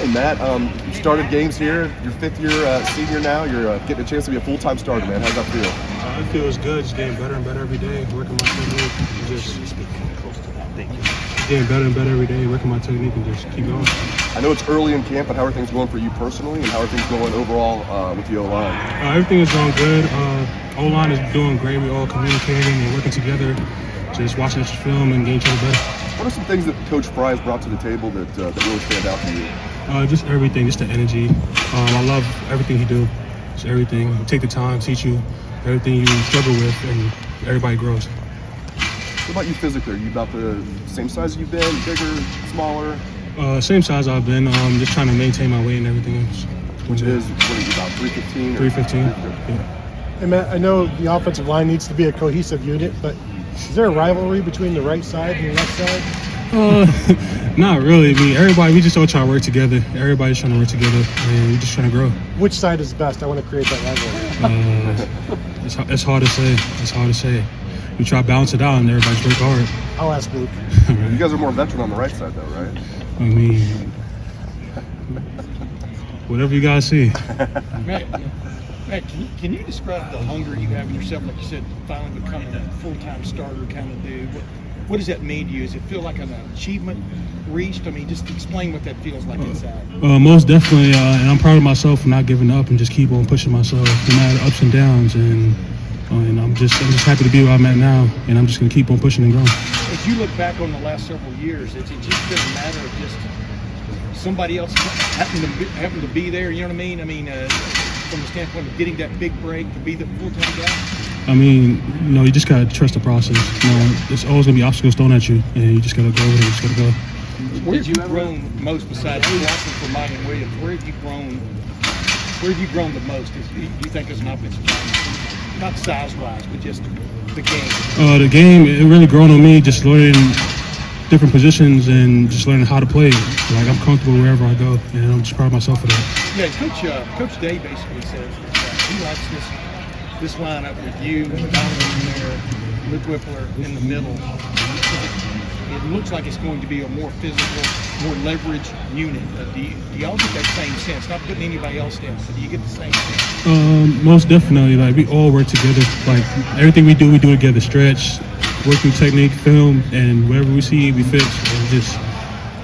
Hey Matt, you started games here. Your fifth year senior now. You're getting a chance to be a full-time starter, man. How's that feel? It feels good. Just getting better and better every day. Working my technique. Just getting better and better every day. Working my technique and just keep going. I know it's early in camp, but how are things going for you personally, and how are things going overall with the O-line? Everything is going good. O-line is doing great. We're all communicating and working together. Just watching this film and getting each other better. What are some things that Coach Fry has brought to the table that really stand out to you? Just everything, just the energy. I love everything he do. Just everything. He'll take the time, teach you everything you struggle with, and everybody grows. What about you physically? Are you about the same size you've been? Bigger, smaller? Same size I've been. Just trying to maintain my weight and everything else. Which is, what are you, about 315? 315, yeah. Hey Matt, I know the offensive line needs to be a cohesive unit, but is there a rivalry between the right side and the left side? Not really. I mean, everybody, we just all try to work together. Everybody's trying to work together, and we're just trying to grow. Which side is best? I want to create that rivalry. It's hard to say. It's hard to say. We try to balance it out, and everybody's work hard. I'll ask Luke. You guys are more veteran on the right side, though, right? I mean, whatever you guys see. Matt, can you describe the hunger you have in yourself, like you said, finally becoming a full-time starter kind of dude? What does that mean to you? Does it feel like an achievement reached? I mean, just explain what that feels like inside. Most definitely, and I'm proud of myself for not giving up and just keep on pushing myself, no matter ups and downs. And I'm just happy to be where I'm at now, and I'm just gonna keep on pushing and growing. As you look back on the last several years, it's just been a matter of just somebody else having to be there. You know what I mean? I mean, from the standpoint of getting that big break to be the full-time guy. I mean, you just gotta trust the process. There's always gonna be obstacles thrown at you, and you just gotta go with it. You just gotta go. Where have you grown most besides watching for Mike and Williams? Where have you grown? Where have you grown the most? Do you think as an offensive lineman? Not size-wise, but just the game. The game, it really grown on me. Just learning different positions and just learning how to play. Like, I'm comfortable wherever I go, and I'm just proud of myself for that. Yeah, Coach Day basically says that he likes this lineup with you, Donovan in there, Luke Whippler in the middle. It looks like it's going to be a more physical, more leverage unit. Do y'all get that same sense? Not putting anybody else down, but do you get the same sense? Most definitely. Like, we all work together. Like, everything we do together. Stretch, working technique, film, and whatever we see, we fix, and just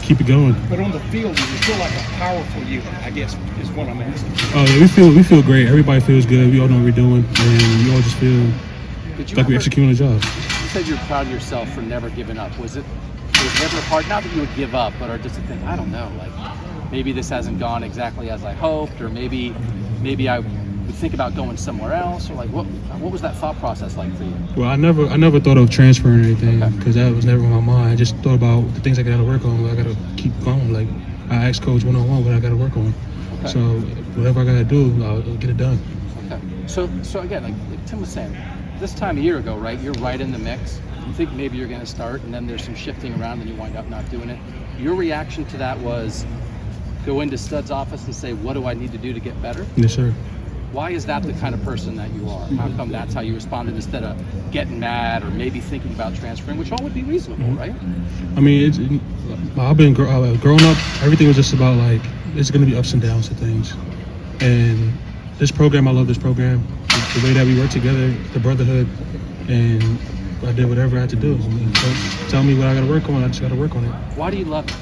keep it going. But on the field, you feel like a powerful unit, I guess, is what I'm asking. Oh yeah, we feel great. Everybody feels good. We all know what we're doing, and we all just feel like we're executing a job. You said you're proud of yourself for never giving up. Was it never hard? Not that you would give up, but or just to think, I don't know, like maybe this hasn't gone exactly as I hoped, or maybe I would think about going somewhere else, or like what was that thought process like for you? Well, I never thought of transferring or anything, because that was never on my mind. I just thought about the things I got to work on. I got to keep going. Like, I asked Coach one-on-one what I got to work on. Okay. So whatever I got to do, I'll get it done. Okay. So again, like Tim was saying, this time a year ago, right? You're right in the mix. You think maybe you're going to start, and then there's some shifting around, and you wind up not doing it. Your reaction to that was go into Stud's office and say, "What do I need to do to get better?" Yes, sir. Why is that the kind of person that you are? How come that's how you responded instead of getting mad or maybe thinking about transferring, which all would be reasonable, right? I mean, I've been growing up. Everything was just about like there's going to be ups and downs to things, and this program, I love this program. The way that we work together, the brotherhood, and I did whatever I had to do. I mean, tell me what I got to work on. I just got to work on it. Why do you love it?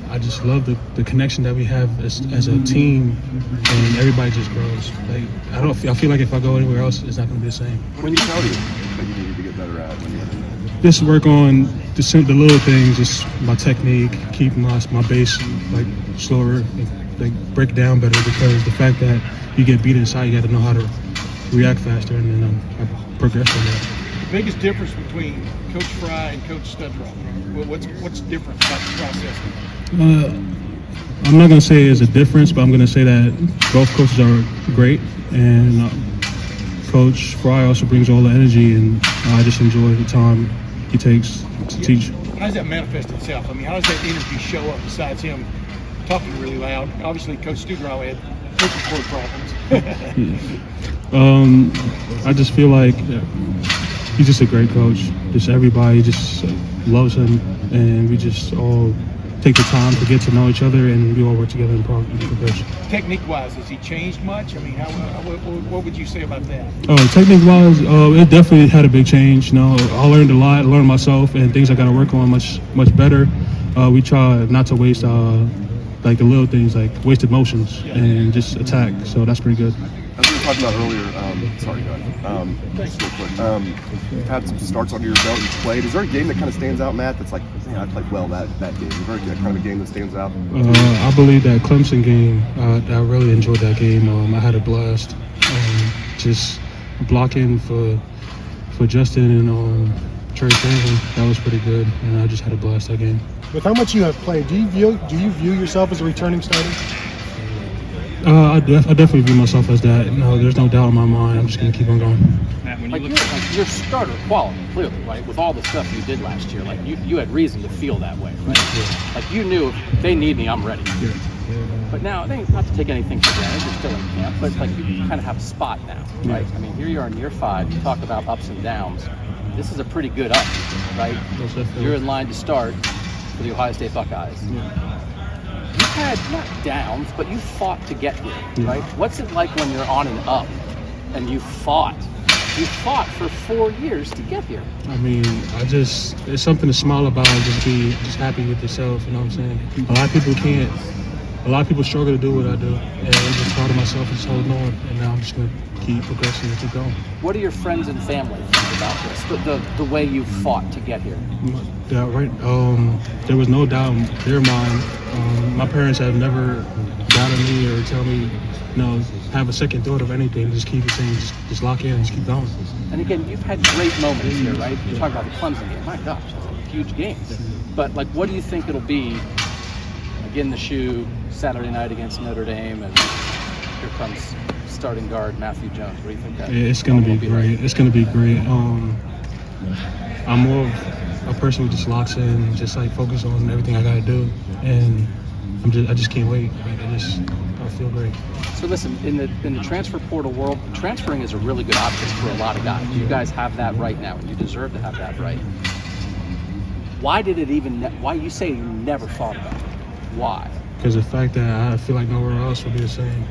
I just love the connection that we have as a team, and everybody just grows. Like, I feel like if I go anywhere else, it's not going to be the same. What did he tell you that you needed to get better at when you were in there? Just work on the little things, just my technique, keep my base like slower, like break down better, because the fact that you get beat inside, you got to know how to react faster, and then I progress on that. The biggest difference between Coach Fry and Coach Studrow, what's different about the process? I'm not going to say there's a difference, but I'm going to say that both coaches are great, and Coach Fry also brings all the energy, and I just enjoy the time he takes to teach. How does that manifest itself? I mean, how does that energy show up besides him talking really loud? Obviously, Coach Studrow had vocal cord problems. I just feel like he's just a great coach. Just everybody just loves him, and we just all take the time to get to know each other, and we all work together and progress. Technique-wise, has he changed much? I mean, what would you say about that? Technique-wise, it definitely had a big change. You know, I learned a lot, learned myself, and things I got to work on much better. We try not to waste like the little things, like wasted motions, and just attack. So that's pretty good. As we were talking about earlier, sorry, guys. Just real quick. You've had some starts under your belt. You've played. Is there a game that kind of stands out, Matt? That's like, I played well that game. Is there kind of a game that stands out? I believe that Clemson game. I really enjoyed that game. I had a blast. Just blocking for Justin and Trey Sermon. That was pretty good, and I just had a blast that game. With how much you have played, do you view yourself as a returning starter? I definitely view myself as that. No, there's no doubt in my mind. I'm just going to keep on going. Matt, when you your starter quality, clearly, right? With all the stuff you did last year, like you had reason to feel that way, right? Yeah. Like you knew if they need me, I'm ready. Yeah. But now, not to take anything for granted, you're still in camp, but like you kind of have a spot now, right? Yeah. I mean, here you are in year 5. You talk about ups and downs. This is a pretty good up, right? You're in line to start for the Ohio State Buckeyes. Yeah. You've had not downs, but you fought to get here, right? What's it like when you're on an up and you fought? You fought for 4 years to get here. I mean, it's something to smile about, just happy with yourself, you know what I'm saying? A lot of people struggle to do what I do, and I'm just proud of myself and just holding on, and now I'm just going to keep progressing and keep going. What do your friends and family think about this, the way you fought to get here? Yeah, right. There was no doubt in their mind. My parents have never doubted me or tell me, have a second thought of anything. Just keep it saying, just lock in and just keep going. And again, you've had great moments here, right? You talk about the Clemson game. My gosh, that's a huge game. But like, what do you think it'll be? Again, the shoe Saturday night against Notre Dame, and here comes starting guard Matthew Jones. What do you think that? Yeah, it's gonna be great. It's gonna be great. I'm more of a person who just locks in, and just like focus on everything I gotta do, and I just can't wait. Like, I feel great. So listen, in the transfer portal world, transferring is a really good option for a lot of guys. You guys have that right now, and you deserve to have that right. Why you say you never thought about it? Why? Because the fact that I feel like nowhere else would be the same.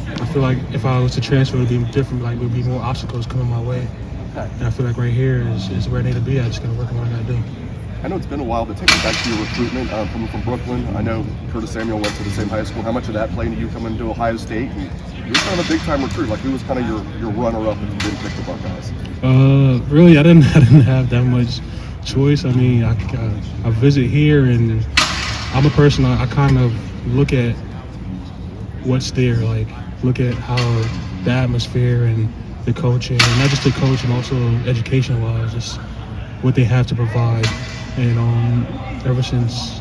I feel like if I was to transfer, it would be different. Like, there would be more obstacles coming my way. Okay. And I feel like right here is where I need to be. I just gotta work on what I gotta do. I know it's been a while, but take me back to your recruitment coming from Brooklyn. I know Curtis Samuel went to the same high school. How much of that played into you coming to Ohio State? And you were kind of a big-time recruit. Like, who was kind of your runner-up if you didn't pick the Buckeyes? Really, I didn't have that much choice. I mean, I visit here, and I'm a person. I kind of look at what's there. Like, look at how the atmosphere and the coaching, and not just the coach, and also education-wise, just what they have to provide. And ever since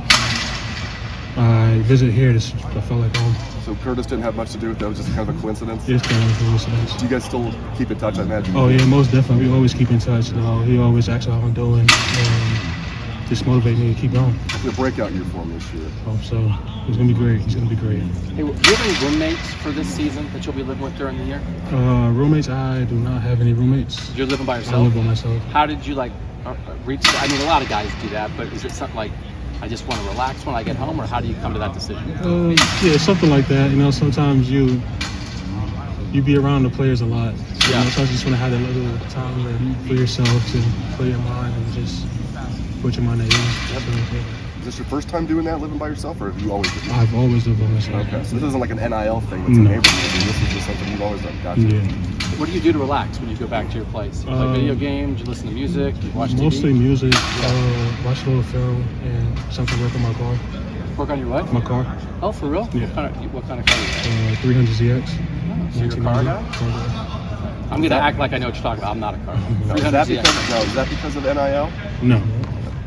I visited here, I felt like home. So Curtis didn't have much to do with that. It was just kind of a coincidence? It's kind of a coincidence. Do you guys still keep in touch, I imagine? Oh, yeah, most definitely. We always keep in touch. He always asks how I'm doing, and just motivate me to keep going. It's a breakout year for him this year. Hope so. It's going to be great. It's going to be great. Hey, do you have any roommates for this season that you'll be living with during the year? Roommates, I do not have any roommates. You're living by yourself? I live by myself. How did you reach? I mean, a lot of guys do that, but is it something like, I just want to relax when I get home, or how do you come to that decision? Yeah, something like that. Sometimes you be around the players a lot. Yeah. Sometimes you just want to have that little time for yourself to clear your mind and just put your mind at ease. Yep. So, Is this your first time doing that, living by yourself, or have you always done that? I've always lived by myself. Okay, so this isn't like an NIL thing that's a neighborhood. I mean, this is just something you've always done. Gotcha. Yeah. What do you do to relax when you go back to your place? You play video games, you listen to music, you watch TV? Mostly music, watch a little film, and something work on my car. Work on your what? My car, Oh, for real? Yeah. What kind of car do you have? 300ZX. So you're a car guy? Car guy. I'm going to act like I know what you're talking about. I'm not a car. Now, is that because of NIL? No.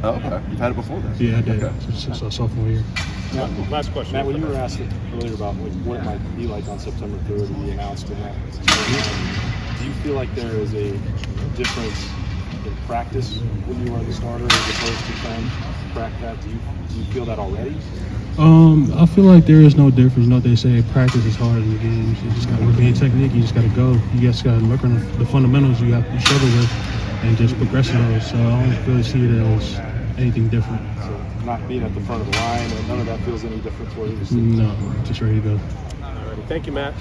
Oh, okay. You've had it before then? Yeah, I did. Okay. Since sophomore year. Last question. Matt, when you were asked earlier about what it might be like on September 3rd to be announced in that, do you feel like there is a difference in practice when you are the starter as opposed to trying to crack that? Do you feel that already? I feel like there is no difference. They say practice is harder than the games. You just got to work on your technique. You just got to go. You just got to work on the fundamentals you struggle with and just progress in those. So I don't really see it anything different. So not being at the front of the line, and none of that feels any different to where he was sitting. No, just ready to go. Alrighty. Thank you, Matt.